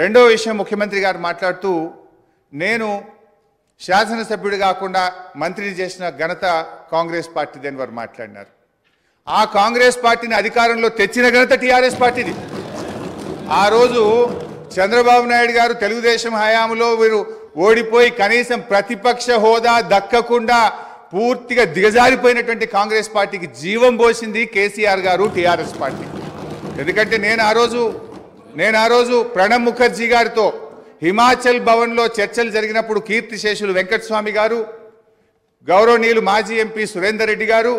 రెండో విషయం ముఖ్యమంత్రి గారు మాట్లాడుతూ నేను శాసనసభ్యుడు కాకుండా మంత్రిని చేసిన ఘనత కాంగ్రెస్ పార్టీదని వారు మాట్లాడినారు. ఆ కాంగ్రెస్ పార్టీని అధికారంలో తెచ్చిన ఘనత టీఆర్ఎస్ పార్టీది. ఆ రోజు చంద్రబాబు నాయుడు గారు తెలుగుదేశం హయాంలో వీరు ఓడిపోయి కనీసం ప్రతిపక్ష హోదా దక్కకుండా పూర్తిగా దిగజారిపోయినటువంటి కాంగ్రెస్ పార్టీకి జీవం పోసింది కేసీఆర్ గారు, టీఆర్ఎస్ పార్టీ. ఎందుకంటే నేను ఆ రోజు ప్రణబ్ ముఖర్జీ గారితో హిమాచల్ భవన్లో చర్చలు జరిగినప్పుడు కీర్తిశేషులు వెంకటస్వామి గారు, గౌరవనీయులు మాజీ ఎంపీ సురేందర్ రెడ్డి గారు,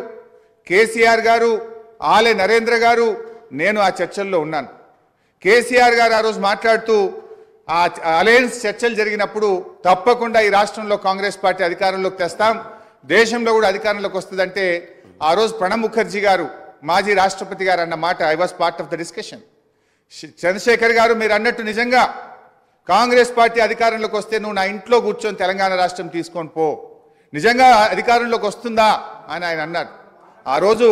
కేసీఆర్ గారు, ఆలే నరేంద్ర గారు, నేను ఆ చర్చల్లో ఉన్నాను. కేసీఆర్ గారు ఆ రోజు మాట్లాడుతూ ఆ అలయన్స్ చర్చలు జరిగినప్పుడు తప్పకుండా ఈ రాష్ట్రంలో కాంగ్రెస్ పార్టీ అధికారంలోకి తెస్తాం, దేశంలో కూడా అధికారంలోకి వస్తుందంటే ఆ రోజు ప్రణబ్ ముఖర్జీ గారు మాజీ రాష్ట్రపతి గారు అన్న మాట I was part of the discussion. Chandrashekar గారు మీరు అన్నట్టు నిజంగా కాంగ్రెస్ పార్టీ అధికారంలోకి వస్తే నువ్వు నా ఇంట్లో కూర్చొని తెలంగాణ రాష్ట్రం తీసుకొని పో, నిజంగా అధికారంలోకి వస్తుందా అని ఆయన అన్నారు. ఆ రోజు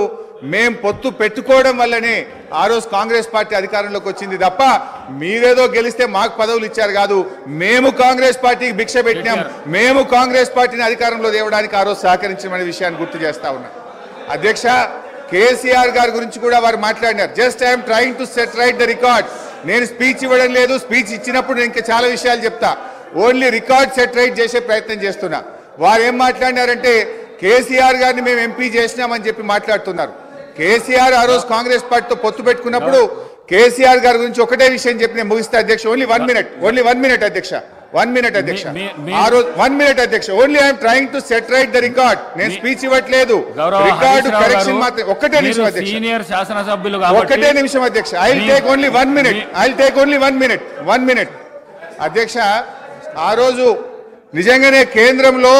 మేం పొత్తు పెట్టుకోవడం వల్లనే ఆ రోజు కాంగ్రెస్ పార్టీ అధికారంలోకి వచ్చింది తప్ప మీరేదో గెలిస్తే మాకు పదవులు ఇచ్చారు కాదు. మేము కాంగ్రెస్ పార్టీకి భిక్ష పెట్టినాం, మేము కాంగ్రెస్ పార్టీని అధికారంలో తేవడానికి ఆ రోజు సహకరించమనే విషయాన్ని గుర్తు చేస్తా ఉన్నా. అధ్యక్ష, కేసీఆర్ గారి గురించి కూడా వారు మాట్లాడినారు. Just I'm trying to set right the record. నేను స్పీచ్ ఇవ్వడం లేదు, స్పీచ్ ఇచ్చినప్పుడు నేను ఇంకా చాలా విషయాలు చెప్తా, ఓన్లీ రికార్డ్ సెట్ రైట్ చేసే ప్రయత్నం చేస్తున్నా. వారు ఏం మాట్లాడినారంటే కేసీఆర్ గారిని మేము ఎంపీ చేసినామని చెప్పి మాట్లాడుతున్నారు. కేసీఆర్ ఆ రోజు కాంగ్రెస్ పార్టీతో పొత్తు పెట్టుకున్నప్పుడు కేసీఆర్ గారి గురించి ఒకటే విషయం చెప్పి నేను ముగిస్తా అధ్యక్ష. ఓన్లీ వన్ మినిట్ అధ్యక్ష, 1 minute అధ్యక్ష. ఆ రోజు 1 minute అధ్యక్ష. Only I'm trying to set right the record. నేను స్పీచ్ ఇవ్వట్లేదు, రికార్డు కరెక్షన్ మాత్రం. ఒక్కటే నిమిషం అధ్యక్ష, సీనియర్ శాసనసభ్యులు ఒక్కటే నిమిషం అధ్యక్ష. I will take only 1 minute. I will take only 1 minute అధ్యక్ష. ఆ రోజు నిజంగానే కేంద్రంలో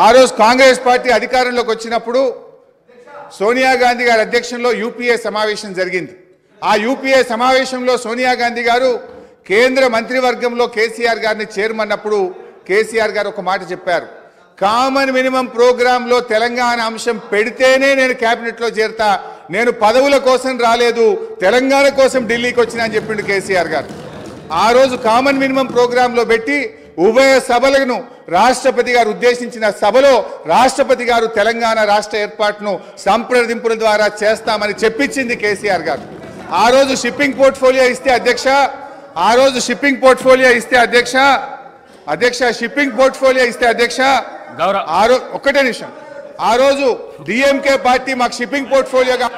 ఆ రోజు కాంగ్రెస్ పార్టీ అధికారంలోకి వచ్చినప్పుడు సోనియా గాంధీ గారి అధ్యక్షంలో యూపీఏ సమావేశం జరిగింది. ఆ యూపీఏ సమావేశంలో సోనియా గాంధీ గారు కేంద్ర మంత్రివర్గంలో కేసీఆర్ గారిని చేరమన్నప్పుడు కేసీఆర్ గారు ఒక మాట చెప్పారు, కామన్ మినిమం ప్రోగ్రాంలో తెలంగాణ అంశం పెడితేనే నేను క్యాబినెట్లో చేరతా, నేను పదవుల కోసం రాలేదు, తెలంగాణ కోసం ఢిల్లీకి వచ్చినా అని చెప్పిండు కేసీఆర్ గారు. ఆ రోజు కామన్ మినిమం ప్రోగ్రాంలో పెట్టి ఉభయ సభలను రాష్ట్రపతి గారు ఉద్దేశించిన సభలో రాష్ట్రపతి గారు తెలంగాణ రాష్ట్ర ఏర్పాటును సంప్రదింపుల ద్వారా చేస్తామని చెప్పించింది కేసీఆర్ గారు. ఆ రోజు షిప్పింగ్ పోర్ట్ఫోలియో ఇస్తే అధ్యక్ష, షిప్పింగ్ పోర్ట్ఫోలియో ఇస్తే అధ్యక్ష, ఒక్కటే నిమిషం, ఆ రోజు డిఎంకే పార్టీ మాకు షిప్పింగ్ పోర్ట్ఫోలియోగా